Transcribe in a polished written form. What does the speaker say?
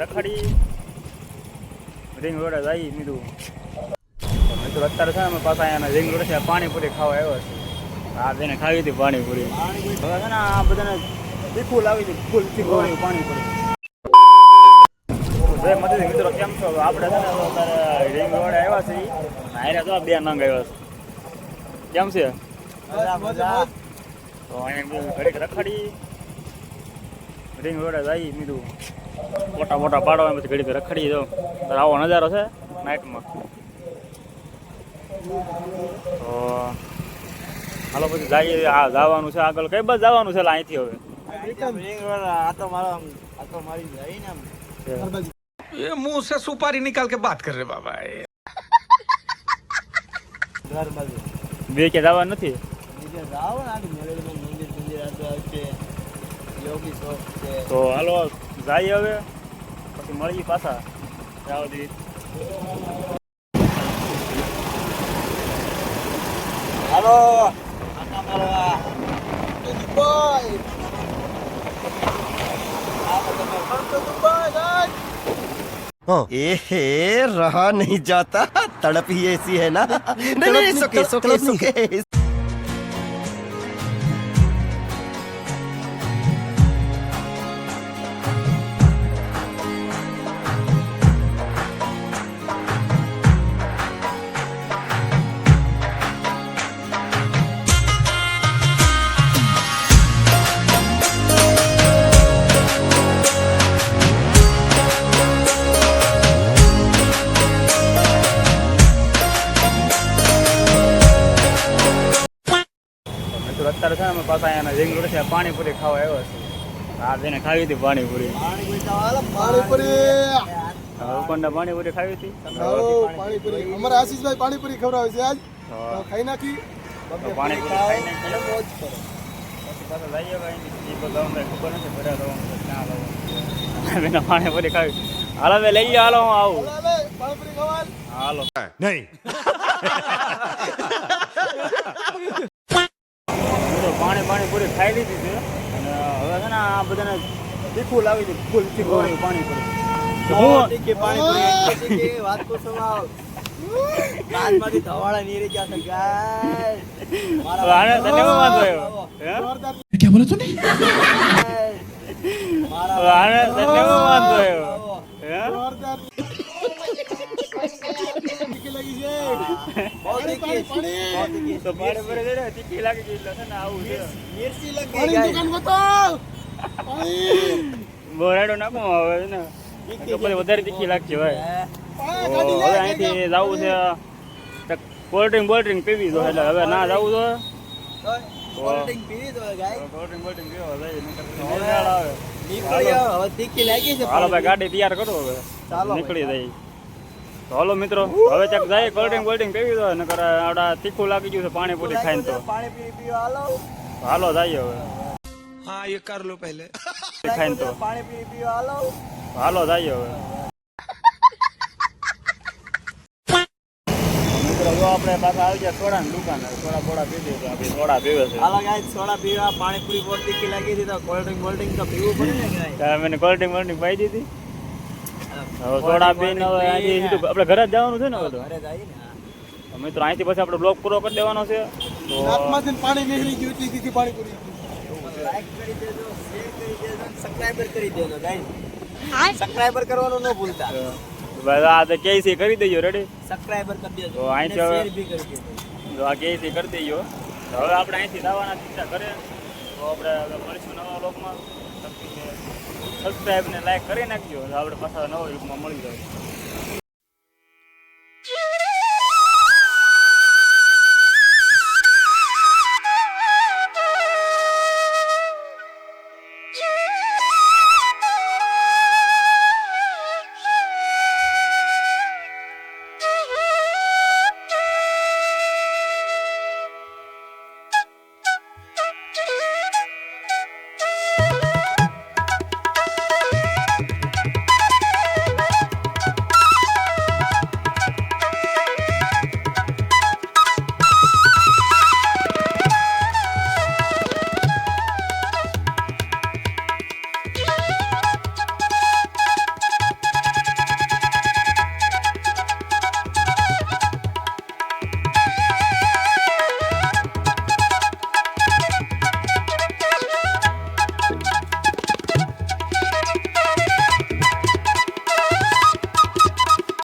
રખડી રિંગ રોડે જઈ મીધું મિત્રો અત્યારે છે અમે પાછા અહીંયા રિંગ રોડ છે પાણીપુરી ખાવા આવ્યો છે. આ તેને ખાવી હતી પાણીપુરી. હવે છે ને આ બધાને તીખું લાવી હતી ફૂલ તીખું પાણીપુરી. જય માતાજી મિત્રો, કેમ છો? આપણે છે ને અત્યારે રિંગ રોડે આવ્યા છીએ. હારે તો બે નંગ આવ્યા છે. કેમ છે? તો અહીંયા ઘડીક રખડી રિંગ રોડે જઈ મીધું મોટા મોટા પાડવા પછી ઘડીક રખડી દો. આવો નજારો છે નાઇટમાં. તો હાલો પછી જઈએ. આ જવાનું છે આગળ. કઈ બાજુ જવાનું છે અહીંથી? હવે ये मुंह से सुपारी निकाल के बात कर रहे बाबा. બે કે જવાનું નથી. તો હાલો જઈએ હવે પછી મળીએ પાછા. જાવ દી હાલો रहा नहीं जाता, तड़प ही ऐसी है ना. नहीं, सुके. અત્યારે છે ને અમે પાછા અહીંયા રિંગ રોડ છે પાણીપુરી ખાવા આવ્યો છે. આ તેને ખાવી હતી પાણીપુરી. પાણીપુરી ખાવી હતી. અમારા આશીષભાઈ પાણીપુરી ખવડાવે છે આજ. ખાઈ નાખી પાણીપુરી ખાઈ નાખી પછી પાછા જઈએ ભાઈ. ખબર નથી ભર્યા જવાનું પાણીપુરી ખાવી. હાલો મેં લઈએ. હાલો હું આવું. પાણીપુરી ખાવા હાલો नहीं. પાણીપુરી ખાઈ લીધી છે. અને હવે છે ને આ બધાને તીખું લાવી હતી ફૂલ તીખું પાણીપુરી. વાત પૂછો કાનમાંથી ધવાળા નીરી ગયા હતા ગાય. તને શું વાંધો આવ્યો? क्या बोला तूने? તને શું વાંધો આવ્યો? તો પાણીપુરી છે ને તીખી લાગી ગઈ એટલે છે ને આવું છે. બોરાડો નાખો હવે છે ને તો પછી વધારે તીખી લાગશે ભાઈ. તો હવે અહીંથી જવું છે કોલ્ડ ડ્રિંક પીવી દો. એટલે હવે ના જવું તો કોલ્ડ ડ્રિંક પીવો હાલો ભાઈ ગાડી તૈયાર કરો હવે નીકળી જાય. તો હાલો મિત્રો હવે ચેક જાય કોલ્ડ ડ્રિંક પીવી દો. નકર આવડા તીખું લાગી ગયું છે પાણીપુરી ખાઈને. તો હાલો જઈએ હવે. हाँ ये कर लो पहले. ખાઈને તો હાલો જઈએ હવે. મિત્રો જો આપણે પાછા આવી ગયા સોડાની દુકાન. સોડા પીધી તો આપણે સોડા પીવે છે. સોડા પીવા પાણીપુરી બહુ તીખી લાગી હતી તો કોલ્ડ ડ્રિંક તો પીવું પડે ને ગાય. મને કોલ્ડ ડ્રિંક પાઈ દીધી. હવે સોડા પીને હવે અહીંથી સીધું આપણે ઘરે જ જવાનું છે ને હવે તો. ઘરે જાય ને તો મિત્રો અહીંથી પછી આપણે બ્લોક પૂરો કરી દેવાનો છે. તો નાકમાંથી પાણી નીકળી ગયું એટલી તીખી પાણીપુરી. લાઈક કરી દેજો, શેર કરી દેજો, સબસ્ક્રાઇબર કરી દેજો ગાઈસ. સબસ્ક્રાઇબર કરવાનું ન ભૂલતા. બસ આ તો કેસી કરી દેજો. રેડી સબસ્ક્રાઇબર કરી દેજો. તો અહીંથી હવે શેર બી કરી દેજો. તો આ કેસી કરી દેજો. તો હવે આપણે અહીંથી જવાના ચિંતા કરે. તો આપણે હવે મળીશું નવા બ્લોગમાં. સબસ્ક્રાઇબ ને લાઈક કરી નાખજો. આપણે પાછા નવા બ્લોગમાં મળી જાય.